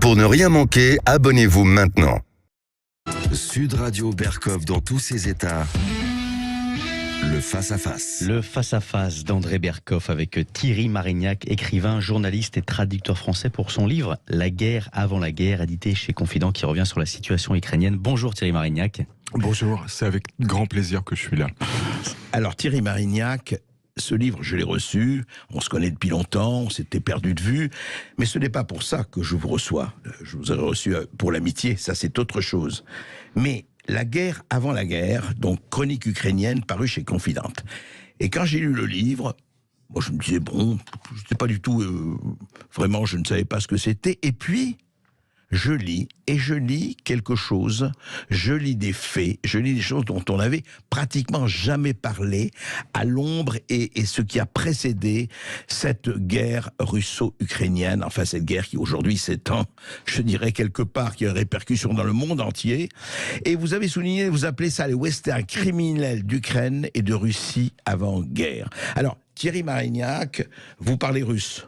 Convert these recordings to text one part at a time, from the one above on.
Pour ne rien manquer, abonnez-vous maintenant. Sud Radio Berkov dans tous ses états. Le face-à-face. Le face-à-face d'André Berkov avec Thierry Marignac, écrivain, journaliste et traducteur français pour son livre « La guerre avant la guerre », édité chez Confident, qui revient sur la situation ukrainienne. Bonjour Thierry Marignac. Bonjour, c'est avec grand plaisir que je suis là. Alors Thierry Marignac, ce livre, je l'ai reçu, on se connaît depuis longtemps, on s'était perdu de vue, mais ce n'est pas pour ça que je vous reçois. Je vous ai reçu pour l'amitié, ça c'est autre chose. Mais La guerre avant la guerre, donc chronique ukrainienne parue chez Confidente. Et quand j'ai lu le livre, moi je me disais, bon, je sais pas du tout, vraiment je ne savais pas ce que c'était, et puis je lis quelque chose, je lis des faits, je lis des choses dont on n'avait pratiquement jamais parlé à l'ombre et ce qui a précédé cette guerre russo-ukrainienne, enfin cette guerre qui aujourd'hui s'étend, je dirais quelque part, qui a une répercussion dans le monde entier. Et vous avez souligné, vous appelez ça les westerns criminels d'Ukraine et de Russie avant-guerre. Alors, Thierry Marignac, vous parlez russe ?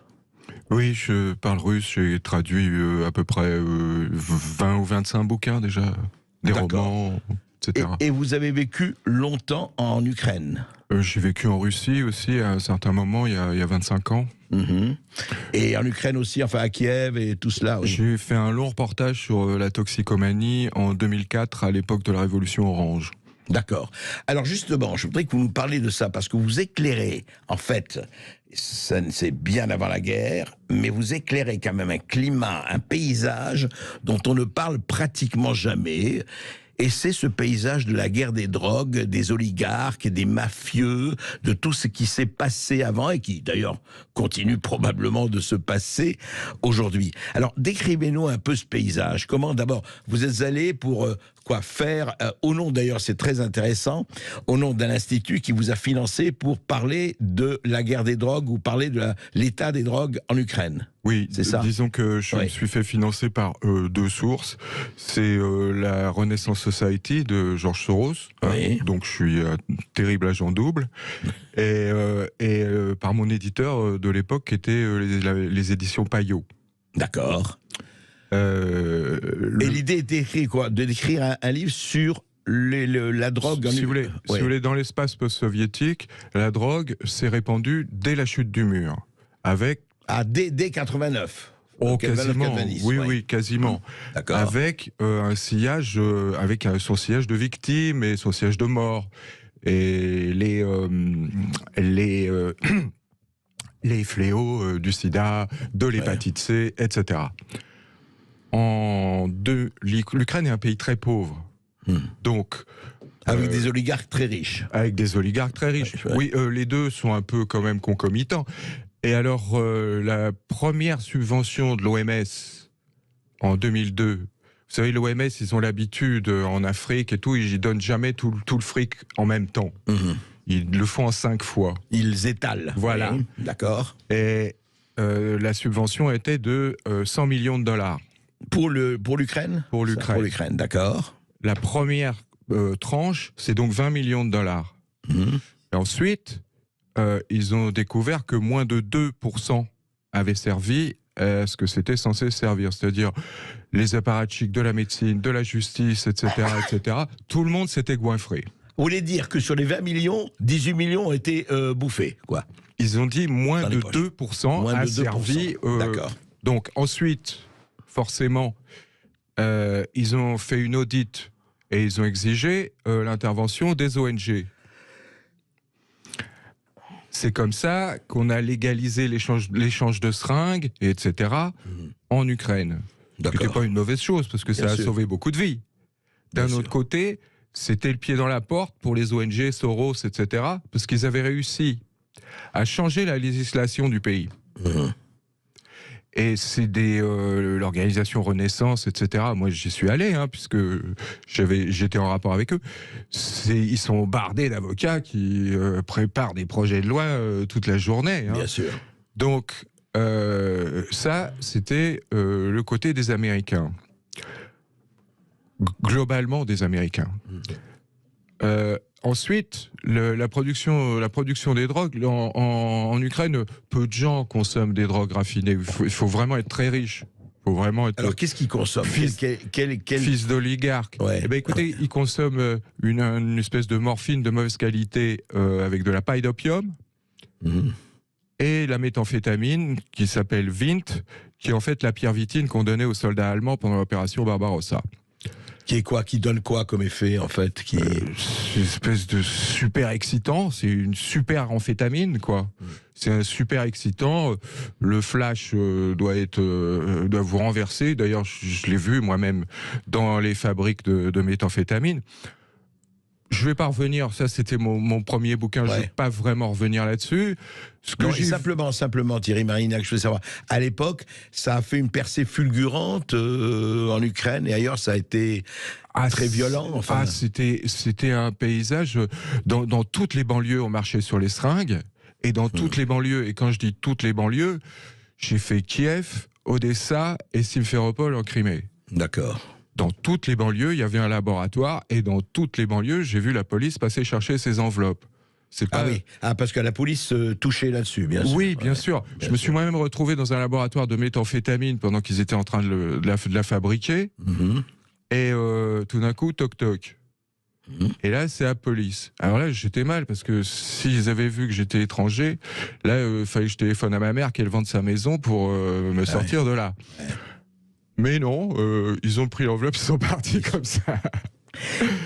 Oui, je parle russe, j'ai traduit à peu près 20 ou 25 bouquins déjà, des romans, etc. Et vous avez vécu longtemps en Ukraine ? J'ai vécu en Russie aussi à un certain moment, il y a 25 ans. Et en Ukraine aussi, enfin à Kiev et tout cela, oui. J'ai fait un long reportage sur la toxicomanie en 2004, à l'époque de la Révolution Orange. D'accord. Alors justement, je voudrais que vous nous parliez de ça, parce que vous éclairez, en fait, c'est bien avant la guerre, mais vous éclairez quand même un climat, un paysage dont on ne parle pratiquement jamais. Et c'est ce paysage de la guerre des drogues, des oligarques, des mafieux, de tout ce qui s'est passé avant et qui d'ailleurs continue probablement de se passer aujourd'hui. Alors décrivez-nous un peu ce paysage. Comment d'abord vous êtes allé pour faire, au nom d'ailleurs c'est très intéressant, au nom d'un institut qui vous a financé pour parler de la guerre des drogues ou parler de l'état des drogues en Ukraine. Oui, c'est ça. Disons que je me suis fait financer par deux sources. C'est la Renaissance Society de George Soros, donc je suis un terrible agent double, et par mon éditeur de l'époque qui était les éditions Payot. D'accord. Et l'idée était d'écrire un livre sur la drogue. Si vous voulez, dans l'espace post-soviétique, la drogue s'est répandue dès la chute du mur, avec dès 89. Oh, quasiment. Oui, quasiment. D'accord. Avec un sillage, avec son sillage de victimes et son sillage de morts. Et les fléaux du sida, de l'hépatite C, etc. L'Ukraine est un pays très pauvre. Donc, avec des oligarques très riches. Avec des oligarques très riches. Oui, les deux sont un peu quand même concomitants. Et alors, la première subvention de l'OMS en 2002, vous savez, l'OMS, ils ont l'habitude en Afrique et tout, ils donnent jamais tout le fric en même temps. Ils le font en 5 fois. Ils étalent. Voilà. Oui, d'accord. Et la subvention était de 100 millions de dollars. Pour l'Ukraine ? Pour l'Ukraine. Pour l'Ukraine, d'accord. La première tranche, c'est donc 20 millions de dollars. Et ensuite, ils ont découvert que moins de 2% avaient servi à ce que c'était censé servir. C'est-à-dire les apparatchiks de la médecine, de la justice, etc., etc. Tout le monde s'était goinfré. Vous voulez dire que sur les 20 millions, 18 millions ont été bouffés, quoi. Ils ont dit moins de 2% a servi. D'accord. Donc ensuite, forcément, ils ont fait une audit et ils ont exigé l'intervention des ONG. C'est comme ça qu'on a légalisé l'échange de seringues, etc., en Ukraine. Ce qui n'était pas une mauvaise chose, parce que ça a sauvé beaucoup de vies. D'un autre côté, c'était le pied dans la porte pour les ONG, Soros, etc., parce qu'ils avaient réussi à changer la législation du pays. Et c'est l'organisation Renaissance, etc. Moi, j'y suis allé, puisque j'étais en rapport avec eux. Ils sont bardés d'avocats qui préparent des projets de loi toute la journée. Bien sûr. Donc, ça, c'était le côté des Américains. Globalement, des Américains. Ensuite, la production des drogues, en Ukraine, peu de gens consomment des drogues raffinées. Il faut vraiment être très riche. Il faut vraiment être... Alors, qu'est-ce qu'ils consomment? Fils d'oligarque. Ouais. Eh ben, écoutez, ils consomment une espèce de morphine de mauvaise qualité avec de la paille d'opium et la méthamphétamine qui s'appelle Vint, qui est en fait la pyrrhitine qu'on donnait aux soldats allemands pendant l'opération Barbarossa. Qui donne quoi comme effet, en fait? C'est une espèce de super excitant, c'est une super amphétamine, quoi. C'est un super excitant. Le flash doit vous renverser. D'ailleurs, je l'ai vu moi-même dans les fabriques de méthamphétamine. Je vais pas revenir, ça c'était mon premier bouquin, je vais pas vraiment revenir là-dessus. Simplement, Thierry Marignac, je veux savoir, à l'époque, ça a fait une percée fulgurante en Ukraine et ailleurs, ça a été très violent. Enfin. C'était un paysage. Dans toutes les banlieues, on marchait sur les seringues, et dans toutes les banlieues, et quand je dis toutes les banlieues, j'ai fait Kiev, Odessa et Simferopol en Crimée. D'accord. Dans toutes les banlieues, il y avait un laboratoire, et dans toutes les banlieues, j'ai vu la police passer chercher ses enveloppes. Ah oui, parce que la police touchait là-dessus, bien sûr. Oui, bien sûr. Je me suis moi-même retrouvé dans un laboratoire de méthamphétamine pendant qu'ils étaient en train de la fabriquer. Et tout d'un coup, toc-toc. Et là, c'est la police. Alors là, j'étais mal, parce que s'ils avaient vu que j'étais étranger, là, il fallait que je téléphone à ma mère qu'elle vende sa maison pour me sortir de là. Mais non, ils ont pris l'enveloppe, ils sont partis comme ça.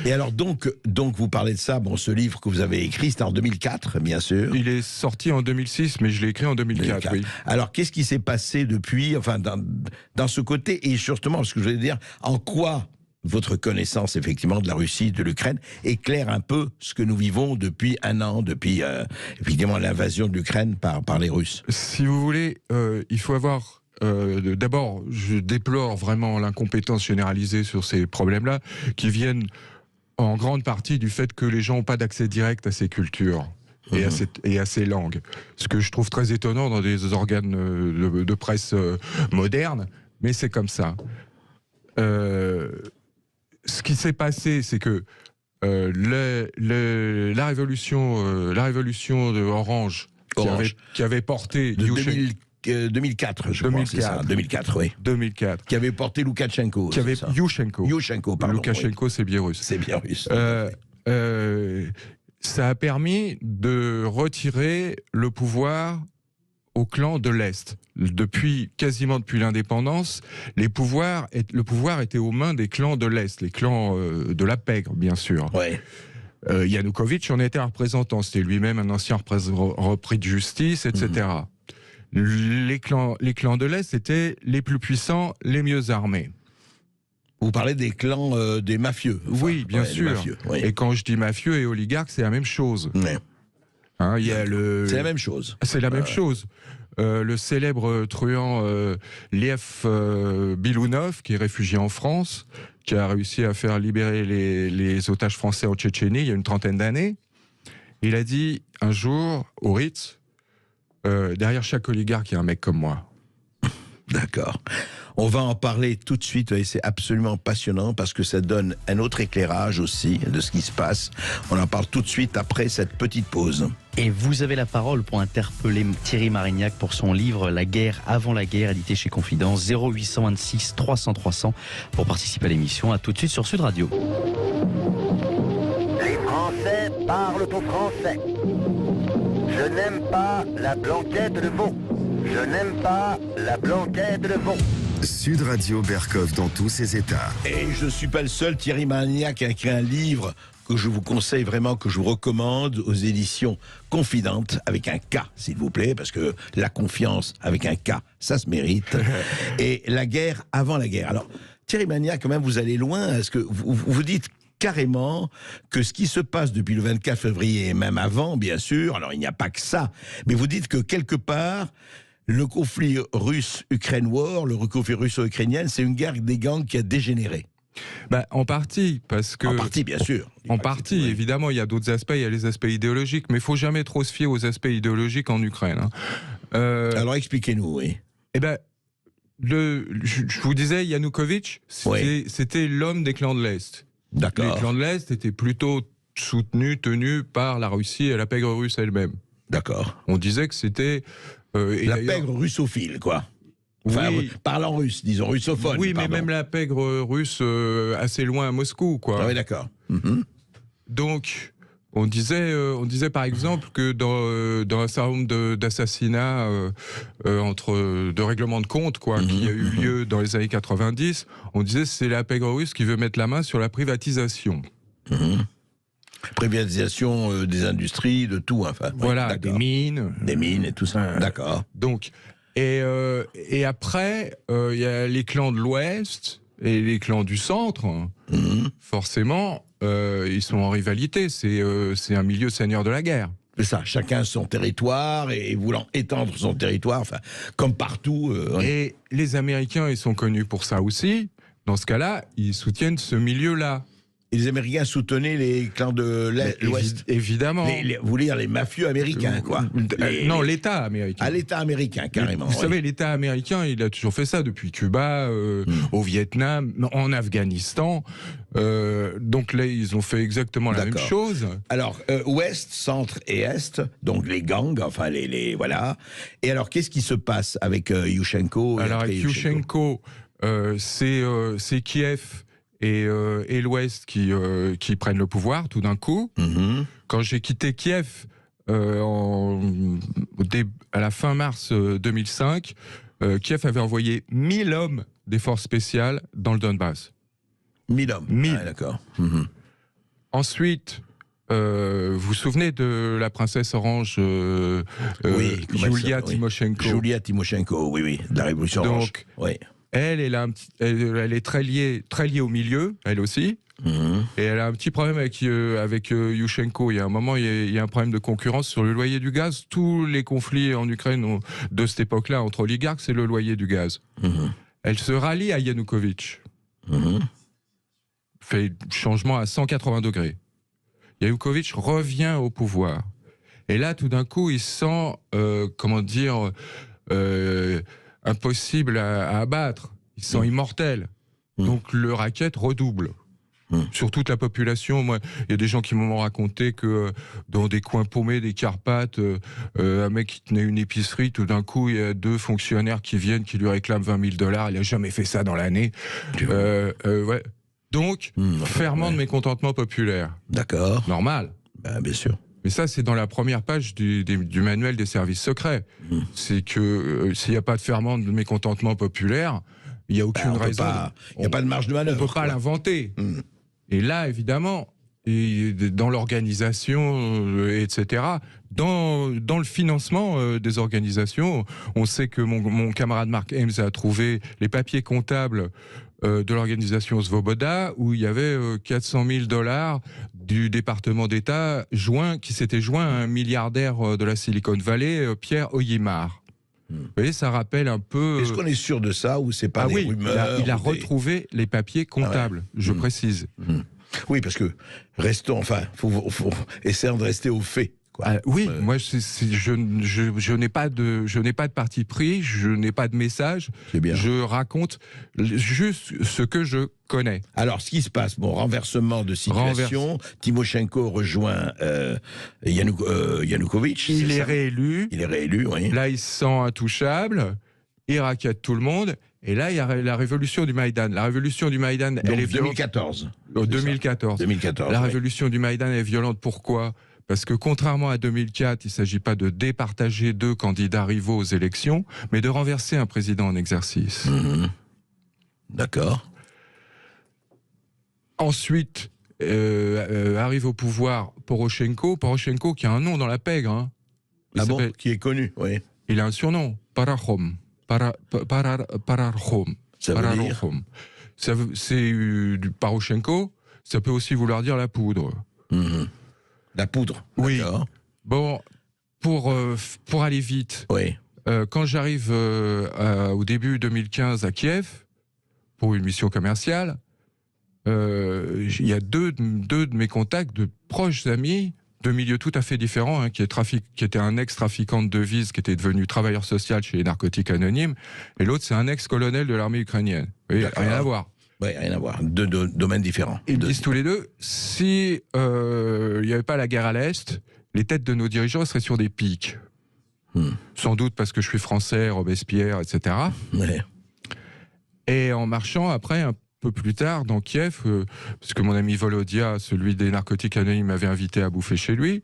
Et alors donc vous parlez de ça, ce livre que vous avez écrit, c'était en 2004, bien sûr. Il est sorti en 2006, mais je l'ai écrit en 2004, oui. Alors qu'est-ce qui s'est passé depuis, enfin dans ce côté, et justement, ce que je voulais dire, en quoi votre connaissance effectivement de la Russie, de l'Ukraine, éclaire un peu ce que nous vivons depuis un an, depuis évidemment l'invasion de l'Ukraine par les Russes? Si vous voulez, il faut avoir... D'abord, je déplore vraiment l'incompétence généralisée sur ces problèmes-là, qui viennent en grande partie du fait que les gens n'ont pas d'accès direct à ces cultures et à ces langues. Ce que je trouve très étonnant dans des organes de presse modernes, mais c'est comme ça. Ce qui s'est passé, c'est que la révolution de Orange. Qui avait porté... 2004, je crois, c'est ça. 2004, oui. 2004. Qui avait porté Loukachenko. Youshenko, pardon. Loukachenko, c'est biélorusse. C'est biélorusse. Ça a permis de retirer le pouvoir au clan de l'Est. Quasiment depuis l'indépendance, le pouvoir était aux mains des clans de l'Est, les clans de la pègre, bien sûr. Ouais. Yanukovych en était un représentant, c'était lui-même un ancien repris de justice, etc. Les clans de l'Est étaient les plus puissants, les mieux armés. Vous parlez des clans des mafieux. Oui, bien sûr. Mafieux, oui. Et quand je dis mafieux et oligarques, c'est la même chose. Ouais. C'est la même chose. C'est la même chose. Le célèbre truand Liev Bilounov, qui est réfugié en France, qui a réussi à faire libérer les otages français en Tchétchénie il y a une trentaine d'années, il a dit un jour au Ritz, derrière chaque oligarque, il y a un mec comme moi. D'accord. On va en parler tout de suite, et c'est absolument passionnant parce que ça donne un autre éclairage aussi de ce qui se passe. On en parle tout de suite après cette petite pause. Et vous avez la parole pour interpeller Thierry Marignac pour son livre « La guerre avant la guerre », édité chez Confidence, 0826 300 300 pour participer à l'émission. À tout de suite sur Sud Radio. Les Français parlent au français. Je n'aime pas la blanquette de veau. Je n'aime pas la blanquette de veau. Sud Radio Berkov dans tous ses états. Et je ne suis pas le seul, Thierry Marignac a écrit un livre que je vous conseille vraiment, que je vous recommande, aux éditions Confidente, avec un K, s'il vous plaît, parce que la confiance avec un K, ça se mérite. Et la guerre avant la guerre. Alors, Thierry Marignac, quand même, vous allez loin. Est-ce que vous dites carrément que ce qui se passe depuis le 24 février, et même avant, bien sûr, alors il n'y a pas que ça, mais vous dites que quelque part, le conflit russe-Ukraine-War, le conflit russo-ukrainien, c'est une guerre des gangs qui a dégénéré. En partie, parce que... En partie, bien sûr. En partie, évidemment, il y a d'autres aspects, il y a les aspects idéologiques, mais il ne faut jamais trop se fier aux aspects idéologiques en Ukraine. Alors expliquez-nous, oui. Je vous disais, Yanukovych, c'était l'homme des clans de l'Est. D'accord. Les clans de l'Est étaient plutôt tenus par la Russie et la pègre russe elle-même. D'accord. On disait que c'était... la pègre russophile, quoi. Enfin, parlant russe, disons, russophone. Oui, pardon. mais même la pègre russe assez loin à Moscou, quoi. Ah oui, d'accord. Donc, on disait par exemple que dans un certain nombre d'assassinats de règlements de compte, quoi, qui a eu lieu dans les années 90, on disait c'est la pègre russe qui veut mettre la main sur la privatisation. Privatisation des industries, de tout, enfin. Voilà, des mines. Des mines et tout ça. D'accord. Donc, et après, il y a les clans de l'Ouest et les clans du Centre. Forcément, ils sont en rivalité. C'est un milieu seigneur de la guerre. C'est ça, chacun son territoire et voulant étendre son territoire, enfin, comme partout. Et les Américains, ils sont connus pour ça aussi. Dans ce cas-là, ils soutiennent ce milieu-là. Et les Américains soutenaient les clans de l'Ouest. Évidemment. Vous voulez dire les mafieux américains, quoi. Non, l'État américain. À l'État américain, carrément. Vous savez, l'État américain, il a toujours fait ça depuis Cuba, au Vietnam, en Afghanistan. Donc là, ils ont fait exactement la même chose. Alors, Ouest, Centre et Est, donc les gangs, enfin voilà. Et alors, qu'est-ce qui se passe avec Yushchenko? Alors, avec Yushchenko, c'est Kiev et l'Ouest qui prennent le pouvoir tout d'un coup. Quand j'ai quitté Kiev à la fin mars 2005, Kiev avait envoyé 1000 hommes des forces spéciales dans le Donbass. 1000 hommes. 1000. Ah, d'accord. Ensuite, vous vous souvenez de la princesse orange Julia Timoshenko? Julia Timoshenko, oui, de la Révolution orange. Donc, oui. Elle est très liée au milieu, elle aussi. Et elle a un petit problème avec Yushchenko. Il y a un moment, il y a un problème de concurrence sur le loyer du gaz. Tous les conflits en Ukraine de cette époque-là entre oligarques, c'est le loyer du gaz. Elle se rallie à Yanukovych. Fait changement à 180 degrés. Yanukovych revient au pouvoir. Et là, tout d'un coup, il sent, impossible à abattre. Il se sent immortel. Donc le racket redouble. Sur toute la population. Moi, il y a des gens qui m'ont raconté que dans des coins paumés des Carpates, un mec qui tenait une épicerie, tout d'un coup, il y a 2 fonctionnaires qui viennent, qui lui réclament $20 000. Il n'a jamais fait ça dans l'année. Ouais. Donc, ferment de mécontentement populaire. D'accord. Normal. Bien sûr. Mais ça, c'est dans la première page du manuel des services secrets. C'est que s'il n'y a pas de ferment de mécontentement populaire, il n'y a aucune raison. Il n'y a pas de marge de manœuvre. On ne peut pas l'inventer. Et là, évidemment, dans l'organisation, etc., dans le financement des organisations, on sait que mon camarade Mark Ames a trouvé les papiers comptables de l'organisation Svoboda, où il y avait $400 000 du département d'État qui s'était joint à un milliardaire de la Silicon Valley, Pierre Oyemar. Vous voyez, ça rappelle un peu... Est-ce qu'on est sûr de ça ou c'est pas des rumeurs? Il a retrouvé les papiers comptables, je précise. Oui, parce que faut essayer de rester au fait. Oui, moi je n'ai pas de parti pris, je n'ai pas de message. Je raconte juste ce que je connais. Alors, ce qui se passe, renversement de situation. Timoshenko rejoint Yanukovych. Il est réélu. Il est réélu, oui. Là, il se sent intouchable. Il raquette tout le monde. Et là, il y a la révolution du Maïdan. La révolution du Maïdan, elle est violente. 2014. 2014. La révolution du Maïdan est violente. Pourquoi ? Parce que contrairement à 2004, il ne s'agit pas de départager 2 candidats rivaux aux élections, mais de renverser un président en exercice. D'accord. Ensuite, arrive au pouvoir Poroshenko qui a un nom dans la pègre. Qui est connu, oui. Il a un surnom, Pararhom. Pararhom. Ça veut dire c'est du Poroshenko, ça peut aussi vouloir dire la poudre. La poudre. Oui. Bon, pour aller vite, quand j'arrive au début 2015 à Kiev, pour une mission commerciale, il y a deux de mes contacts, de proches amis, de milieux tout à fait différents, qui était un ex-trafiquant de devises, qui était devenu travailleur social chez les narcotiques anonymes, et l'autre, c'est un ex-colonel de l'armée ukrainienne. Rien à voir. Oui, rien à voir. 2 domaines différents. Ils disent tous les deux, si il n'y avait pas la guerre à l'Est, les têtes de nos dirigeants seraient sur des pics. Sans doute parce que je suis français, Robespierre, etc. Ouais. Et en marchant après, un peu plus tard, dans Kiev, parce que mon ami Volodia, celui des narcotiques anonymes, m'avait invité à bouffer chez lui,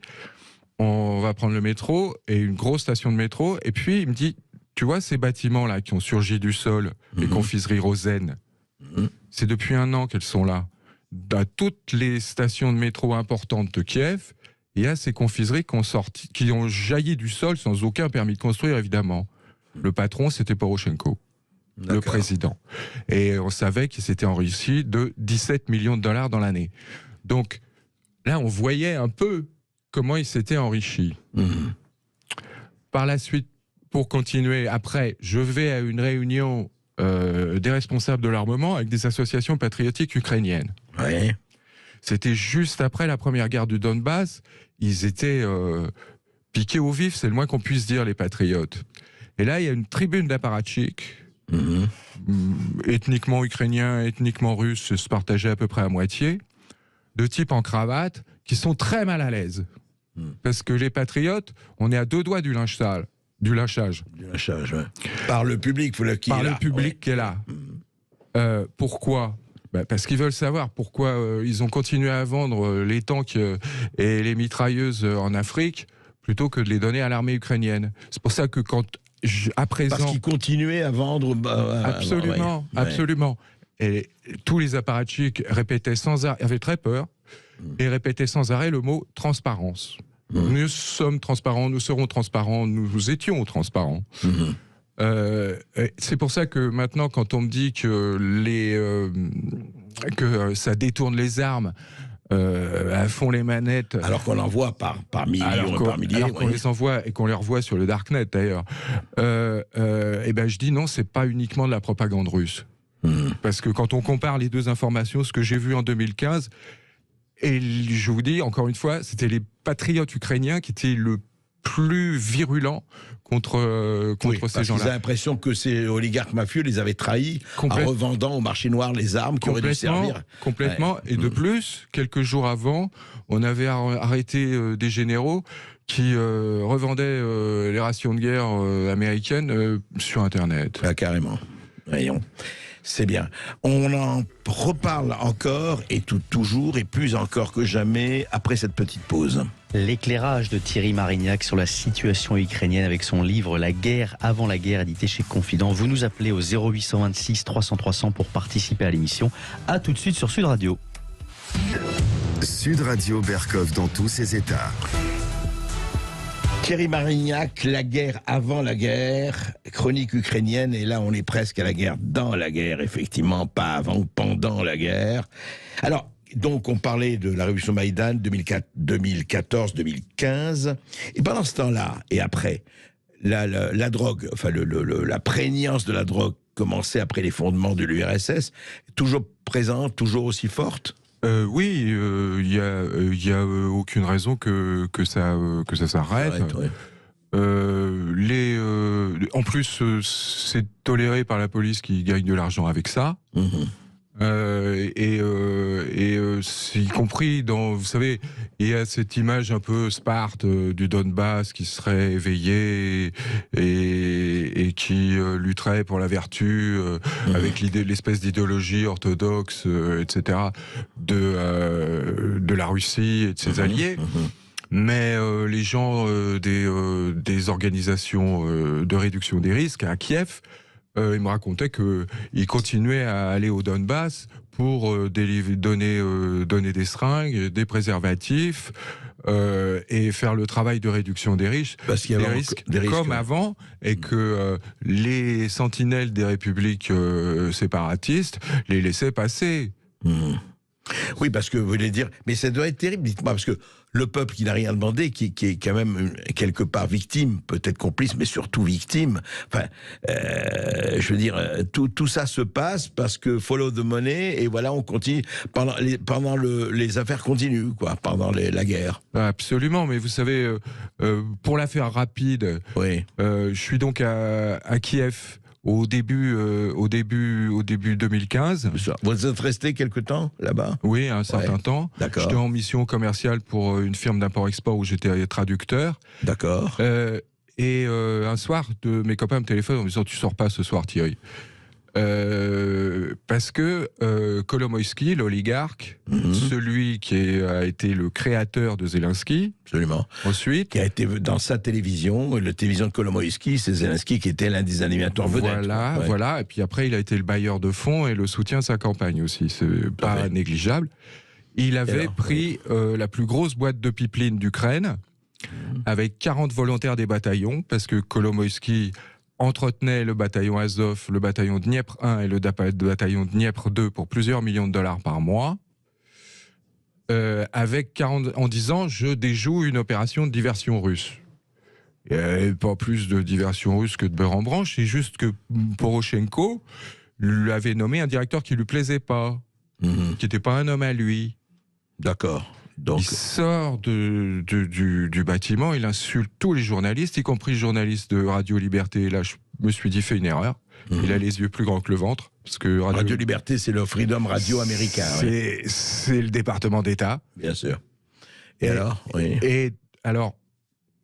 on va prendre le métro, et une grosse station de métro, et puis il me dit, tu vois ces bâtiments-là qui ont surgi du sol, les confiseries Rosen, c'est depuis 1 an qu'elles sont là. À toutes les stations de métro importantes de Kiev, il y a ces confiseries qui ont jailli du sol sans aucun permis de construire, évidemment. Le patron, c'était Poroshenko, le président. Et on savait qu'il s'était enrichi de 17 millions de dollars dans l'année. Donc là, on voyait un peu comment il s'était enrichi. Par la suite, pour continuer, après, je vais à une réunion des responsables de l'armement avec des associations patriotiques ukrainiennes. Ouais. C'était juste après la première guerre du Donbass. Ils étaient piqués au vif, c'est le moins qu'on puisse dire, les patriotes. Et là, il y a une tribune d'apparatchiks, ethniquement ukrainien, ethniquement russe, se partageaient à peu près à moitié, de types en cravate, qui sont très mal à l'aise. Parce que les patriotes, on est à 2 doigts du lynchage. Du lynchage, ouais. Par le public, qui est là. Pourquoi ? Parce qu'ils veulent savoir pourquoi ils ont continué à vendre les tanks et les mitrailleuses en Afrique plutôt que de les donner à l'armée ukrainienne. C'est pour ça que à présent... Parce qu'ils continuaient à vendre... Absolument. Et tous les apparatchiks répétaient sans arrêt, avaient très peur, et répétaient sans arrêt le mot transparence. Nous sommes transparents, nous serons transparents, nous étions transparents. C'est pour ça que maintenant, quand on me dit que ça détourne les armes, à fond les manettes... Alors qu'on en voit par millions, par milliers. Alors qu'on les envoie et qu'on les revoit sur le Darknet, d'ailleurs. Et ben, je dis non, c'est pas uniquement de la propagande russe. Parce que quand on compare les deux informations, ce que j'ai vu en 2015... Et je vous dis, encore une fois, c'était les patriotes ukrainiens qui étaient le plus virulents contre ces gens-là. Ils ont l'impression que ces oligarques mafieux les avaient trahis en revendant au marché noir les armes qui auraient dû servir. Complètement. Ouais. Et de plus, quelques jours avant, on avait arrêté des généraux qui revendaient les rations de guerre américaines sur Internet. Ah, carrément. Voyons. C'est bien. On en reparle encore, et toujours, et plus encore que jamais, après cette petite pause. L'éclairage de Thierry Marignac sur la situation ukrainienne avec son livre « La guerre avant la guerre » édité chez Confident. Vous nous appelez au 0826 300 300 pour participer à l'émission. A tout de suite sur Sud Radio. Sud Radio Berkov dans tous ses états. Thierry Marignac, la guerre avant la guerre, chronique ukrainienne, et là on est presque à la guerre dans la guerre, effectivement, pas avant ou pendant la guerre. Alors, donc on parlait de la révolution Maïdan 2014-2015, et pendant ce temps-là, et après, la drogue, enfin la prégnance de la drogue commençait après les fondements de l'URSS, toujours présente, toujours aussi forte? Oui, il y a aucune raison que ça s'arrête. En plus, c'est toléré par la police qui gagne de l'argent avec ça. Y compris dans, vous savez, il y a cette image un peu Sparte du Donbass qui serait éveillé et qui lutterait pour la vertu avec l'espèce d'idéologie orthodoxe, etc. de la Russie et de ses alliés. Mais les gens des organisations de réduction des risques à Kiev, ils me racontaient qu'ils continuaient à aller au Donbass pour donner des seringues, des préservatifs, et faire le travail de réduction des risques, comme avant, et que les sentinelles des républiques séparatistes les laissaient passer. Oui, parce que vous voulez dire, mais ça doit être terrible, dites-moi, parce que le peuple qui n'a rien demandé, qui est quand même quelque part victime, peut-être complice, mais surtout victime. Enfin, je veux dire, tout ça se passe parce que follow the money, et voilà, on continue pendant les affaires continuent, quoi, pendant la guerre. Absolument, mais vous savez, pour la faire rapide, oui. Je suis donc à Kiev. Au début 2015. Vous êtes resté quelque temps là-bas? Oui, un certain temps. D'accord. J'étais en mission commerciale pour une firme d'import-export où j'étais traducteur. D'accord. Et un soir, mes copains me téléphonent en me disant « Tu sors pas ce soir, Thierry ». Parce que Kolomoïski, l'oligarque, celui qui a été le créateur de Zelensky, absolument, ensuite, qui a été dans sa télévision, la télévision de Kolomoïski, c'est Zelensky qui était l'un des animateurs vedettes. Voilà. Et puis après, il a été le bailleur de fonds et le soutien de sa campagne aussi. C'est pas négligeable. Il avait pris la plus grosse boîte de pipeline d'Ukraine avec 40 volontaires des bataillons, parce que Kolomoïski entretenait le bataillon Azov, le bataillon Dniepr 1 et le bataillon Dniepr 2 pour plusieurs millions de dollars par mois, avec 40, en disant « je déjoue une opération de diversion russe ». Il n'y avait pas plus de diversion russe que de beurre en branche, c'est juste que Poroshenko lui avait nommé un directeur qui ne lui plaisait pas, qui n'était pas un homme à lui. D'accord. Donc... Il sort du bâtiment, il insulte tous les journalistes, y compris le journaliste de Radio Liberté. Et là, je me suis dit, fait une erreur. Il a les yeux plus grands que le ventre. Parce que Radio Liberté, c'est le Freedom Radio américain. C'est le département d'État. Bien sûr. Et alors Et alors,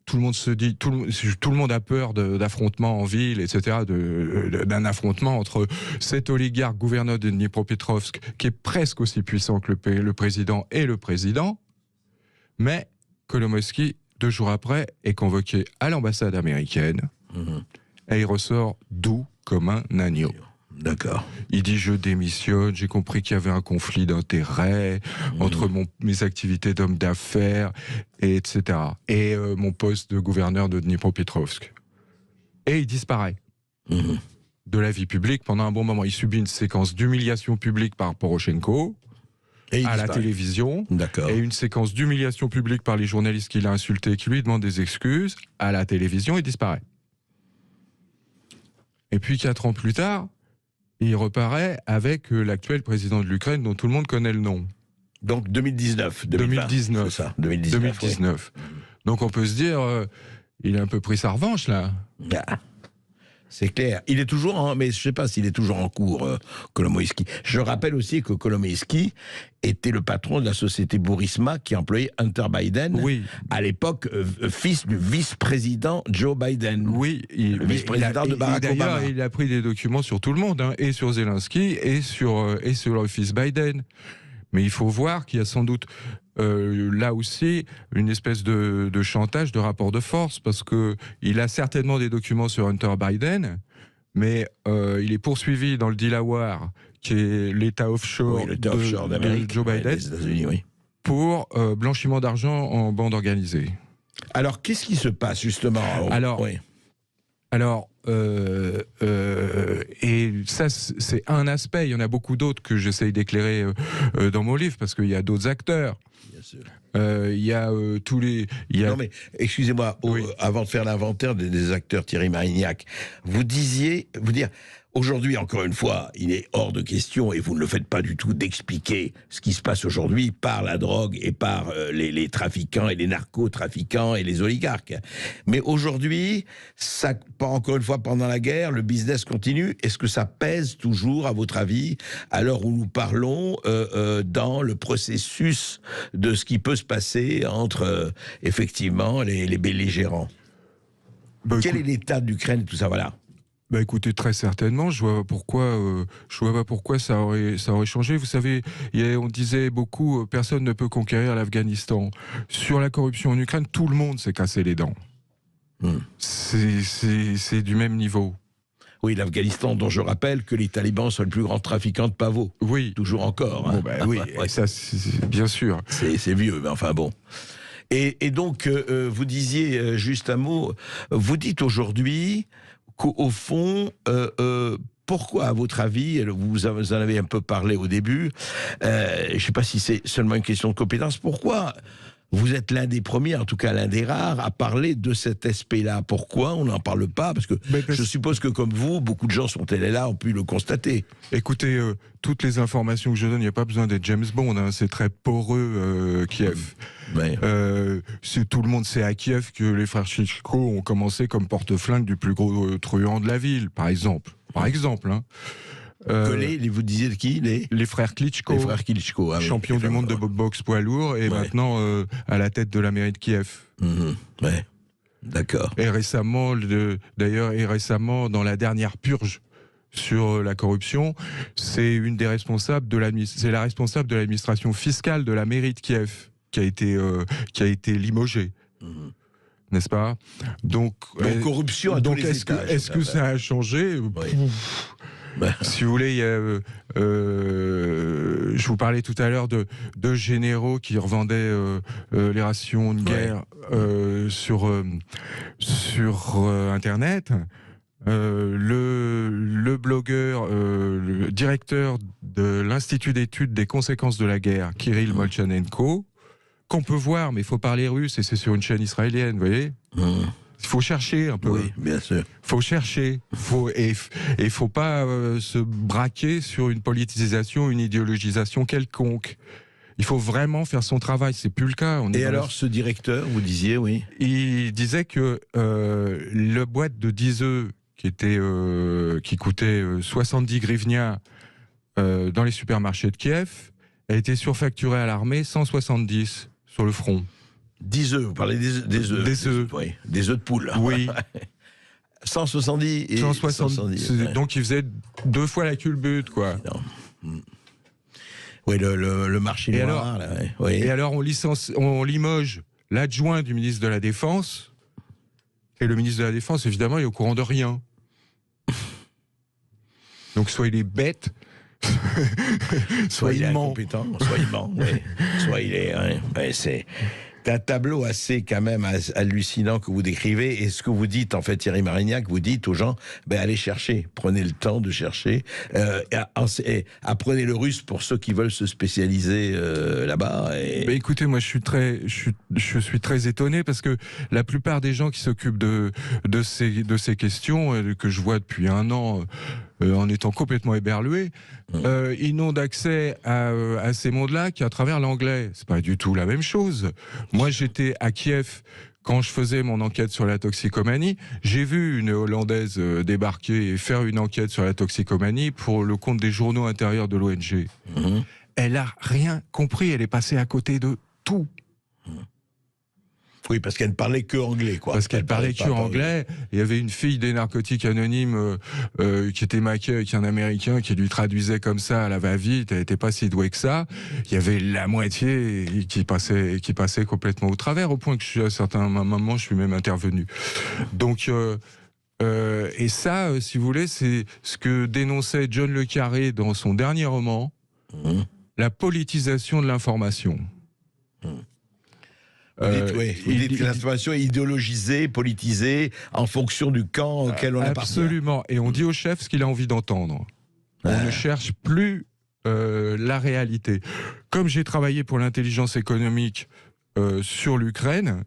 tout le monde se dit, tout le monde a peur d'affrontements en ville, etc., d'un affrontement entre cet oligarque gouverneur de Dnipropetrovsk, qui est presque aussi puissant que le président et le président, mais Kolomoïski, 2 jours après, est convoqué à l'ambassade américaine, et il ressort doux comme un agneau. D'accord. Il dit « je démissionne, j'ai compris qu'il y avait un conflit d'intérêts entre mes activités d'homme d'affaires, etc. Et mon poste de gouverneur de Dnipropetrovsk. » Et il disparaît de la vie publique pendant un bon moment. Il subit une séquence d'humiliation publique par Poroshenko à la télévision, et une séquence d'humiliation publique par les journalistes qu'il a insultés, qui lui demandent des excuses à la télévision, et disparaît. Et puis 4 ans plus tard, il reparaît avec l'actuel président de l'Ukraine dont tout le monde connaît le nom. Donc 2019. 2019. C'est ça, 2019. Oui. Donc on peut se dire, il a un peu pris sa revanche là. C'est clair. Il est toujours mais je ne sais pas s'il est toujours en cours, Kolomoïski. Je rappelle aussi que Kolomoïski était le patron de la société Burisma qui employait Hunter Biden, à l'époque fils du vice-président Joe Biden. Oui, le vice-président de Barack Obama. D'ailleurs, il a pris des documents sur tout le monde, et sur Zelensky, et sur le fils Biden. Mais il faut voir qu'il y a sans doute là aussi une espèce de chantage, de rapport de force, parce qu'il a certainement des documents sur Hunter Biden, mais il est poursuivi dans le Delaware, qui est l'État offshore, de Joe Biden, des États-Unis, pour blanchiment d'argent en bande organisée. Alors, qu'est-ce qui se passe justement? Et ça, c'est un aspect. Il y en a beaucoup d'autres que j'essaye d'éclairer dans mon livre, parce qu'il y a d'autres acteurs. Bien sûr. Il y a tous les... Non mais, excusez-moi, avant de faire l'inventaire des acteurs, Thierry Marignac, vous dire, aujourd'hui, encore une fois, il est hors de question, et vous ne le faites pas du tout, d'expliquer ce qui se passe aujourd'hui par la drogue et par les trafiquants et les narcotrafiquants et les oligarques. Mais aujourd'hui, ça, encore une fois, pendant la guerre, le business continue. Est-ce que ça pèse toujours, à votre avis, à l'heure où nous parlons, dans le processus de ce qui peut se passer entre, effectivement, les belligérants? Quel est l'état d'Ukraine et tout ça, voilà. Bah écoutez, très certainement, je vois pas pourquoi ça aurait changé. Vous savez, on disait beaucoup, personne ne peut conquérir l'Afghanistan. Sur la corruption en Ukraine, tout le monde s'est cassé les dents. C'est du même niveau. Oui, l'Afghanistan, dont je rappelle que les talibans sont le plus grand trafiquant de pavots. Oui. Toujours encore. Bon, oui, ça, bien sûr. C'est vieux, mais enfin bon. Et donc, vous disiez juste un mot, vous dites aujourd'hui qu'au fond, pourquoi, à votre avis, vous en avez un peu parlé au début, je ne sais pas si c'est seulement une question de compétence, pourquoi vous êtes l'un des premiers, en tout cas l'un des rares, à parler de cet aspect-là? Pourquoi on n'en parle pas? Parce que je suppose que, comme vous, beaucoup de gens sont allés là, ont pu le constater. Écoutez, toutes les informations que je donne, il n'y a pas besoin d'être James Bond, hein, c'est très poreux, Kiev. Tout le monde sait à Kiev que les frères Klitschko ont commencé comme porte-flingue du plus gros truand de la ville, par exemple. Hein. Vous disiez de qui? Les frères Klitschko. Les frères Klitschko, champion du monde de boxe poids lourd, et maintenant à la tête de la mairie de Kiev. D'accord. Et récemment, dans la dernière purge sur la corruption, c'est la responsable de l'administration fiscale de la mairie de Kiev qui a été limogée. N'est-ce pas? Donc corruption à tous les étages. Est-ce que ça a changé? Si vous voulez, je vous parlais tout à l'heure de généraux qui revendaient les rations de guerre sur Internet. Le blogueur, le directeur de l'Institut d'études des conséquences de la guerre, Kirill Molchanenko, qu'on peut voir, mais il faut parler russe et c'est sur une chaîne israélienne, vous voyez. Il faut chercher un peu. Oui, bien sûr. Il faut chercher. Il ne faut pas se braquer sur une politisation, une idéologisation quelconque. Il faut vraiment faire son travail. C'est plus le cas. Et alors, ce directeur, vous disiez, oui. Il disait que le boîte de 10 œufs qui coûtait 70 grivnia dans les supermarchés de Kiev a été surfacturé à l'armée 170 sur le front. 10 œufs, vous parlez des œufs. Des œufs. Oui, des œufs de poule. Oui. 170 et 170. Donc il faisait 2 fois la culbute, quoi. Oui, le marché noir. Et alors on limoge l'adjoint du ministre de la Défense, et le ministre de la Défense, évidemment, est au courant de rien. Donc soit il est bête, soit il est incompétent, soit il ment, soit il est... c'est un tableau assez quand même hallucinant que vous décrivez, et ce que vous dites en fait, Thierry Marignac, vous dites aux gens, allez chercher, prenez le temps de chercher, apprenez le russe pour ceux qui veulent se spécialiser là-bas. Écoutez, moi je suis très étonné parce que la plupart des gens qui s'occupent de ces questions, que je vois depuis un an, en étant complètement éberlués, ils n'ont d'accès à ces mondes-là qu'à travers l'anglais. C'est pas du tout la même chose. Moi, j'étais à Kiev quand je faisais mon enquête sur la toxicomanie. J'ai vu une Hollandaise débarquer et faire une enquête sur la toxicomanie pour le compte des journaux intérieurs de l'ONG. Elle a rien compris. Elle est passée à côté de tout. Oui, parce qu'elle ne parlait que anglais, quoi. Parce qu'elle parlait que anglais. Il y avait une fille des narcotiques anonymes qui était maquée avec un Américain qui lui traduisait comme ça à la va-vite. Elle n'était pas si douée que ça. Il y avait la moitié qui passait complètement au travers, au point que à certains moments, je suis même intervenu. Donc, et ça, si vous voulez, c'est ce que dénonçait John le Carré dans son dernier roman, la politisation de l'information. Vous dites que l'information est idéologisée, politisée, en fonction du camp auquel on appartient. Absolument. Et on dit au chef ce qu'il a envie d'entendre. On ne cherche plus la réalité. Comme j'ai travaillé pour l'intelligence économique sur l'Ukraine,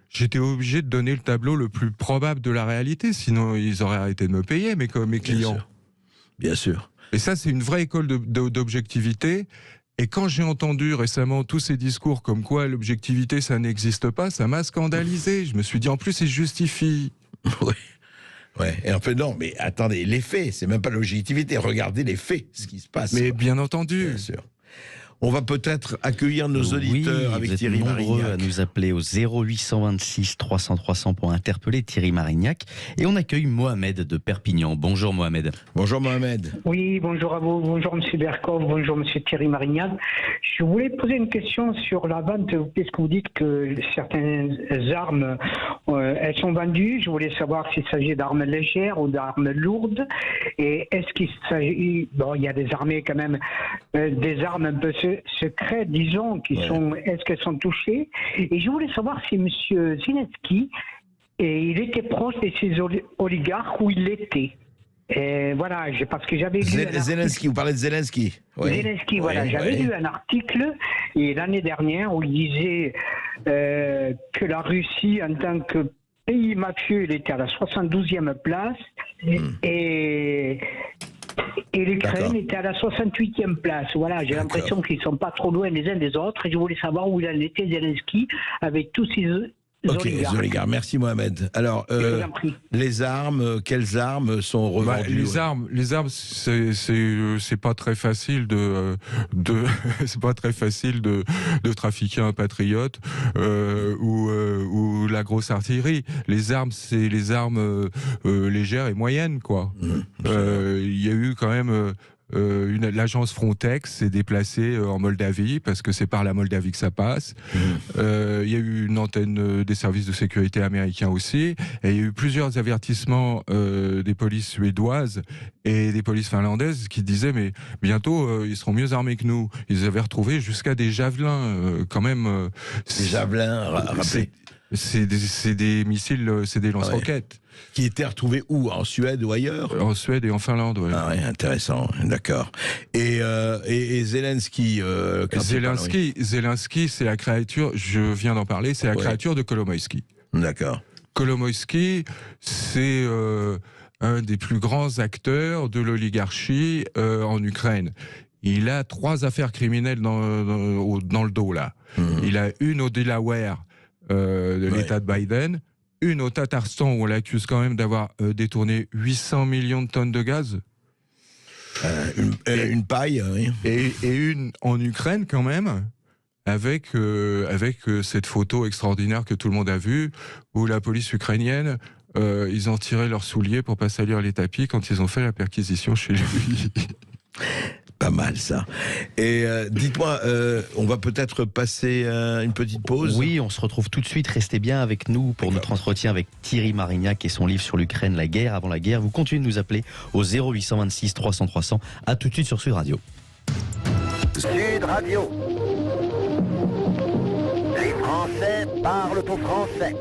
j'étais obligé de donner le tableau le plus probable de la réalité, sinon ils auraient arrêté de me payer, mes clients. Bien sûr. Et ça, c'est une vraie école d'objectivité. Et quand j'ai entendu récemment tous ces discours comme quoi l'objectivité, ça n'existe pas, ça m'a scandalisé. Je me suis dit, en plus, il se justifie. Oui. Ouais. Et en fait, non, mais attendez, les faits, c'est même pas l'objectivité. Regardez les faits, ce qui se passe. Mais bien entendu. Bien sûr. On va peut-être accueillir nos auditeurs avec Thierry Marignac. Vous êtes nombreux à nous appeler au 0826 300 300 pour interpeller Thierry Marignac. Et on accueille Mohamed de Perpignan. Bonjour Mohamed. Bonjour Mohamed. Oui, bonjour à vous. Bonjour Monsieur Berkov. Bonjour Monsieur Thierry Marignac. Je voulais poser une question sur la vente, puisque vous dites que certaines armes, elles sont vendues. Je voulais savoir s'il s'agit d'armes légères ou d'armes lourdes. Et est-ce qu'il s'agit... Bon, il y a des armées quand même, des armes un peu secrètes, disons, qui sont... Est-ce qu'elles sont touchées? Et je voulais savoir si Monsieur Zelensky, il était proche de ces oligarques ou il l'était. Et voilà, parce que j'avais lu Zelensky, vous parlez de Zelensky. Zelensky, voilà. J'avais lu un article l'année dernière où il disait que la Russie, en tant que pays mafieux, il était à la 72e place et l'Ukraine était à la 68e place. Voilà, j'ai l'impression qu'ils ne sont pas trop loin les uns des autres et je voulais savoir où il en était, Zelensky, avec tous Ok, Zoligar. Merci Mohamed. Alors, les armes, quelles armes sont revendues? Les armes, c'est pas très facile c'est pas très facile de trafiquer un patriote ou la grosse artillerie. Les armes, c'est les armes légères et moyennes, quoi. Il y a eu quand même. L'agence Frontex s'est déplacée en Moldavie parce que c'est par la Moldavie que ça passe. Il y a eu une antenne des services de sécurité américains aussi. Et il y a eu plusieurs avertissements des polices suédoises et des polices finlandaises qui disaient mais bientôt ils seront mieux armés que nous. Ils avaient retrouvé jusqu'à des javelins quand même. Des javelins, rappelez. C'est des missiles, c'est des lance-roquettes. Qui étaient retrouvés où? En Suède ou ailleurs? En Suède et en Finlande, oui. Ah ouais, intéressant, d'accord. Et Zelensky... Zelensky, c'est la créature, je viens d'en parler, c'est la créature de Kolomoïski. D'accord. Kolomoïski, c'est un des plus grands acteurs de l'oligarchie en Ukraine. Il a 3 affaires criminelles dans le dos, là. Il a une au Delaware de l'État de Biden, une au Tatarstan où on l'accuse quand même d'avoir détourné 800 millions de tonnes de gaz. Une paille, oui. Et une en Ukraine quand même, avec cette photo extraordinaire que tout le monde a vue, où la police ukrainienne, ils ont tiré leurs souliers pour pas salir les tapis quand ils ont fait la perquisition chez lui. Pas mal ça. Et dites-moi, on va peut-être passer une petite pause. Oui, on se retrouve tout de suite. Restez bien avec nous pour notre entretien avec Thierry Marignac et son livre sur l'Ukraine, la guerre avant la guerre. Vous continuez de nous appeler au 0826 300 300. À tout de suite sur Sud Radio. Sud Radio. Les Français parlent au français.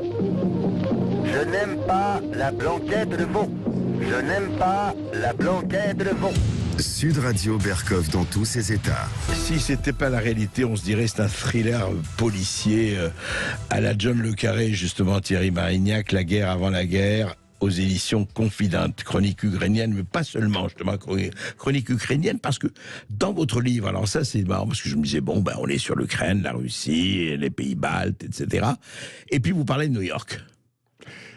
Je n'aime pas la blanquette de veau. Je n'aime pas la blanquette de veau. Sud Radio Berkov dans tous ses états. Si c'était pas la réalité, on se dirait c'est un thriller policier à la John le Carré, justement, Thierry Marignac, La guerre avant la guerre, aux éditions Confidente, chronique ukrainienne, mais pas seulement, justement, chronique ukrainienne, parce que dans votre livre, alors ça c'est marrant, parce que je me disais, bon, ben on est sur l'Ukraine, la Russie, les pays baltes, etc. Et puis vous parlez de New York.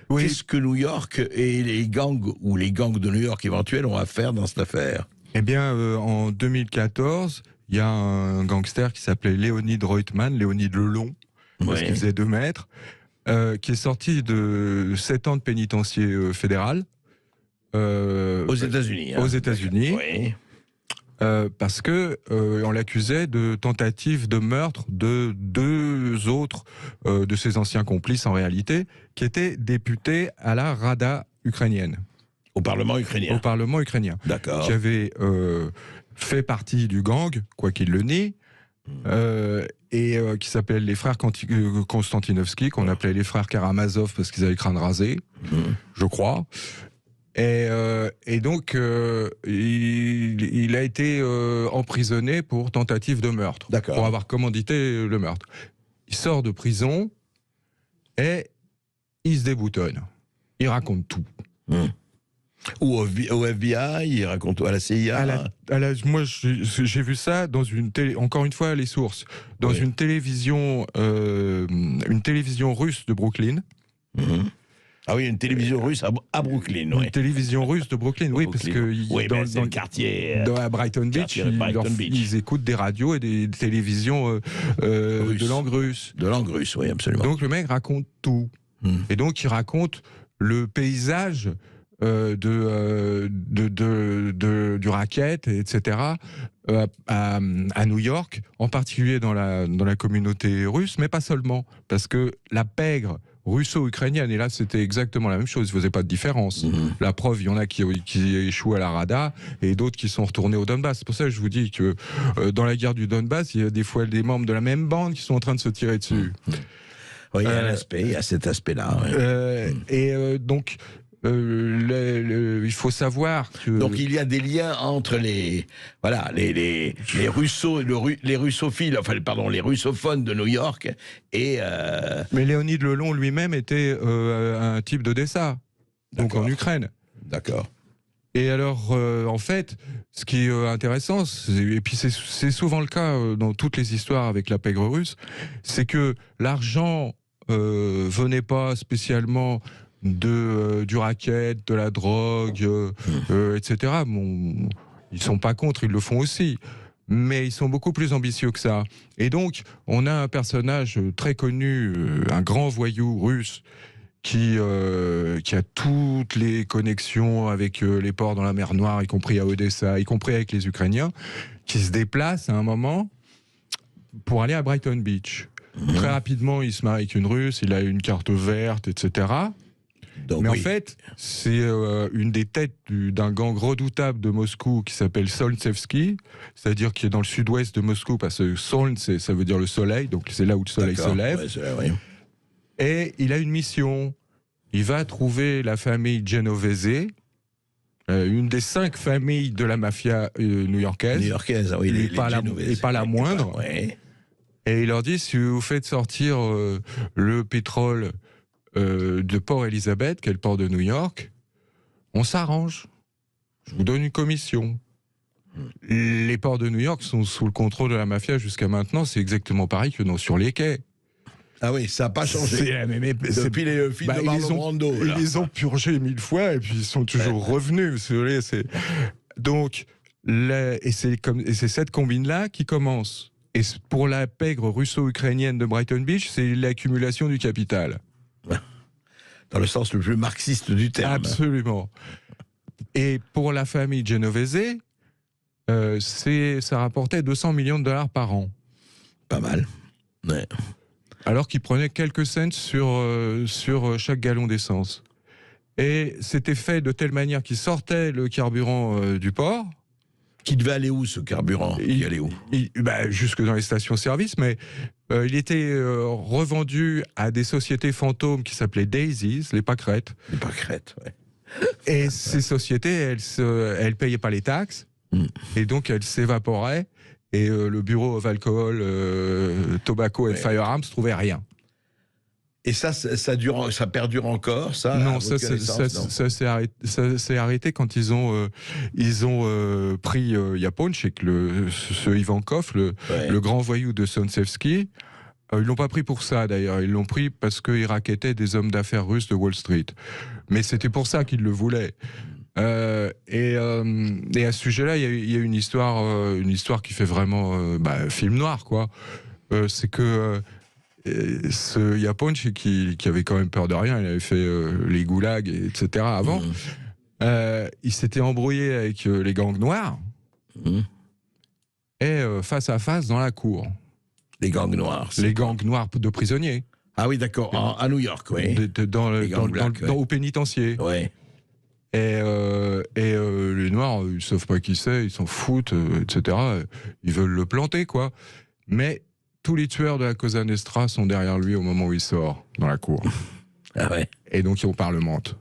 Oui. Qu'est-ce que New York et les gangs, ou les gangs de New York éventuels, ont à faire dans cette affaire? Eh bien, en 2014, il y a un gangster qui s'appelait Léonid Reutemann, Léonid le Long, parce qu'il faisait 2 mètres, qui est sorti de 7 ans de pénitencier fédéral. Aux États-Unis. Aux États-Unis. Oui. Parce que on l'accusait de tentative de meurtre de 2 autres de ses anciens complices, en réalité, qui étaient députés à la Rada ukrainienne. Au Parlement ukrainien. Au Parlement ukrainien. D'accord. Qui avait fait partie du gang, quoi qu'il le nie, et qui s'appelle les frères Konstantinovski, qu'on appelait les frères Karamazov parce qu'ils avaient crâne rasé, je crois. Et donc, il a été emprisonné pour tentative de meurtre, pour avoir commandité le meurtre. Il sort de prison et il se déboutonne. Il raconte tout. Ou au FBI, il raconte à la CIA. Moi, j'ai vu ça dans une télé. Encore une fois, les sources. Dans une télévision russe de Brooklyn. Ah oui, une télévision russe à Brooklyn. Une télévision russe de Brooklyn, oui, parce que dans le quartier, à Brighton Beach, ils écoutent des radios et des télévisions de langue russe. De langue russe, oui, absolument. Donc le mec raconte tout. Et donc il raconte le paysage du racket, etc., à New York, en particulier dans la communauté russe, mais pas seulement, parce que la pègre russo-ukrainienne, et là c'était exactement la même chose, il ne faisait pas de différence. La preuve, il y en a qui échouent à la Rada et d'autres qui sont retournés au Donbass. C'est pour ça que je vous dis que dans la guerre du Donbass, il y a des fois des membres de la même bande qui sont en train de se tirer dessus. Oui, il y a cet aspect-là. Donc, il faut savoir que... Donc il y a des liens entre les russophiles, les russophones de New York et... Mais Léonid le Long lui-même était un type d'Odessa, donc en Ukraine. D'accord. Et alors, en fait, ce qui est intéressant, et puis c'est souvent le cas dans toutes les histoires avec la pègre russe, c'est que l'argent venait pas spécialement du racket, de la drogue, etc. Bon, ils sont pas contre, ils le font aussi. Mais ils sont beaucoup plus ambitieux que ça. Et donc, on a un personnage très connu, un grand voyou russe, qui a toutes les connexions avec les ports dans la mer Noire, y compris à Odessa, y compris avec les Ukrainiens, qui se déplace à un moment pour aller à Brighton Beach. Très rapidement, il se marie avec une Russe, il a une carte verte, etc. Donc, mais en fait, c'est une des têtes d'un gang redoutable de Moscou qui s'appelle Solntsevski, c'est-à-dire qui est dans le sud-ouest de Moscou, parce que Soln, ça veut dire le soleil, donc c'est là où le soleil se lève. Ouais. Et il a une mission. Il va trouver la famille Genovese, une des 5 familles de la mafia new-yorkaise. Oui, et pas la moindre. Ouais. Et il leur dit, si vous faites sortir le pétrole de Port Elizabeth, qui est le port de New York, on s'arrange. Je vous donne une commission. Les ports de New York sont sous le contrôle de la mafia jusqu'à maintenant. C'est exactement pareil que sur les quais. Ah oui, ça n'a pas changé. Depuis les films de Marlon Brando. Ils les ont purgés 1000 fois et puis ils sont toujours revenus. Donc, c'est cette combine-là qui commence. Et pour la pègre russo-ukrainienne de Brighton Beach, c'est l'accumulation du capital. Dans le sens le plus marxiste du terme. Absolument. Et pour la famille Genovese, ça rapportait 200 millions de dollars par an. Pas mal. Ouais. Alors qu'ils prenaient quelques cents sur chaque gallon d'essence. Et c'était fait de telle manière qu'ils sortaient le carburant du port. Qui devait aller où, ce carburant? Il allait où? Jusque dans les stations-service, mais il était revendu à des sociétés fantômes qui s'appelaient Daisies, les pâquerettes. Les pâquerettes, ouais. Et ces sociétés, elles payaient pas les taxes, et donc elles s'évaporaient, et le bureau of Alcohol, Tobacco and Firearms trouvait rien. Et ça perdure encore, ça? Non, ça s'est arrêté quand ils ont pris Yaponchik, ce Ivankov, le grand voyou de Solntsevski. Ils l'ont pas pris pour ça d'ailleurs, ils l'ont pris parce qu'il rackettait des hommes d'affaires russes de Wall Street. Mais c'était pour ça qu'ils le voulaient. Et à ce sujet-là, il y a une histoire qui fait vraiment film noir, quoi. C'est que ce Yaponchik qui avait quand même peur de rien, il avait fait les goulags, etc. avant, il s'était embrouillé avec les gangs noirs et face à face dans la cour. Les gangs noirs. Les gangs noirs de prisonniers. Ah oui, d'accord, à New York, oui. Au pénitencier. Ouais. Et les noirs, ils savent pas qui c'est, ils s'en foutent, etc. Ils veulent le planter, quoi. Mais tous les tueurs de la Cosa Nostra sont derrière lui au moment où il sort dans la cour. Ah ouais. Et donc, on parlemente.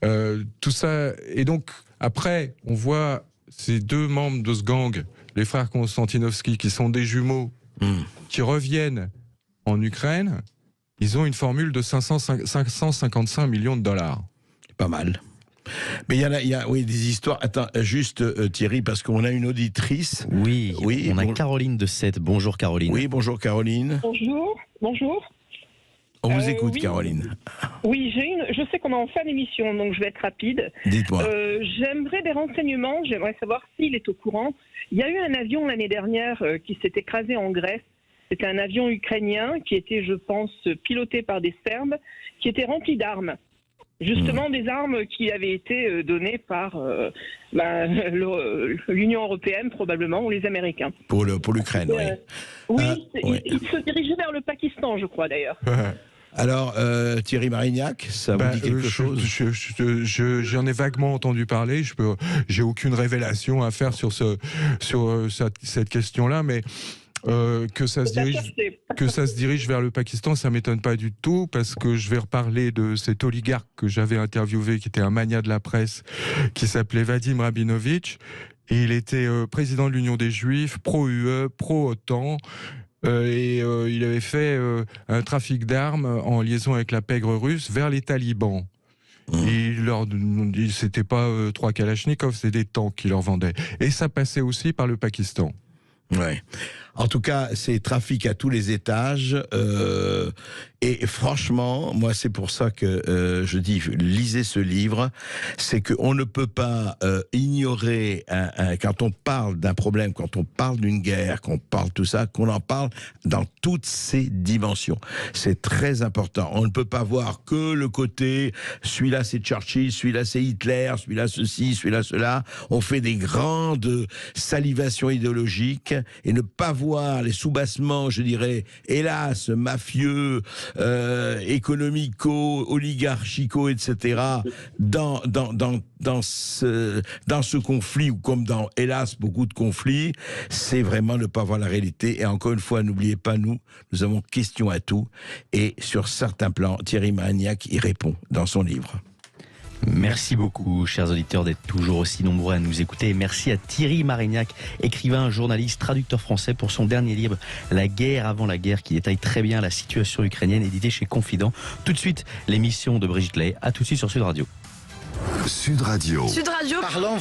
Tout ça. Et donc, après, on voit ces 2 membres de ce gang, les frères Konstantinovski, qui sont des jumeaux, qui reviennent en Ukraine. Ils ont une formule de 555 millions de dollars. Pas mal. Mais il y a des histoires. Attends, juste Thierry, parce qu'on a une auditrice. Oui, on a Caroline de Sète. Bonjour Caroline. Oui, bonjour Caroline. Bonjour. On vous écoute, oui. Caroline. Oui, je sais qu'on est en fin d'émission, donc je vais être rapide. Dites-moi. J'aimerais des renseignements, j'aimerais savoir s'il est au courant. Il y a eu un avion l'année dernière qui s'est écrasé en Grèce. C'était un avion ukrainien qui était, je pense, piloté par des Serbes, qui était rempli d'armes. Justement, des armes qui avaient été données par l'Union européenne, probablement, ou les Américains. Pour l'Ukraine, oui. Oui, il se dirigeait vers le Pakistan, je crois, d'ailleurs. Alors, Thierry Marignac, ça vous dit quelque chose? J'en ai vaguement entendu parler. J'ai aucune révélation à faire sur cette question-là, mais que ça se dirige vers le Pakistan, ça m'étonne pas du tout, parce que je vais reparler de cet oligarque que j'avais interviewé, qui était un magnat de la presse, qui s'appelait Vadim Rabinovitch. Et il était président de l'Union des Juifs, pro-UE, pro-OTAN. Il avait fait un trafic d'armes en liaison avec la pègre russe vers les talibans. C'était pas 3 Kalachnikov, c'était des tanks qu'il leur vendait. Et ça passait aussi par le Pakistan. Ouais. En tout cas, c'est trafic à tous les étages. Et franchement, moi, c'est pour ça que je dis, lisez ce livre. C'est qu'on ne peut pas ignorer, quand on parle d'un problème, quand on parle d'une guerre, qu'on parle tout ça, qu'on en parle dans toutes ses dimensions. C'est très important. On ne peut pas voir que le côté, celui-là c'est Churchill, celui-là c'est Hitler, celui-là ceci, celui-là cela. On fait des grandes salivations idéologiques et ne pas voir les soubassements, je dirais, hélas, mafieux, économico, oligarchico, etc., dans ce conflit, ou comme dans, hélas, beaucoup de conflits, c'est vraiment ne pas voir la réalité. Et encore une fois, n'oubliez pas, nous avons question à tout. Et sur certains plans, Thierry Marignac y répond dans son livre. Merci beaucoup, chers auditeurs, d'être toujours aussi nombreux à nous écouter. Et merci à Thierry Marignac, écrivain, journaliste, traducteur français, pour son dernier livre, La guerre avant la guerre, qui détaille très bien la situation ukrainienne, édité chez Confident. Tout de suite, l'émission de Brigitte Lay. À tout de suite sur Sud Radio. Sud Radio. Sud Radio. Parlons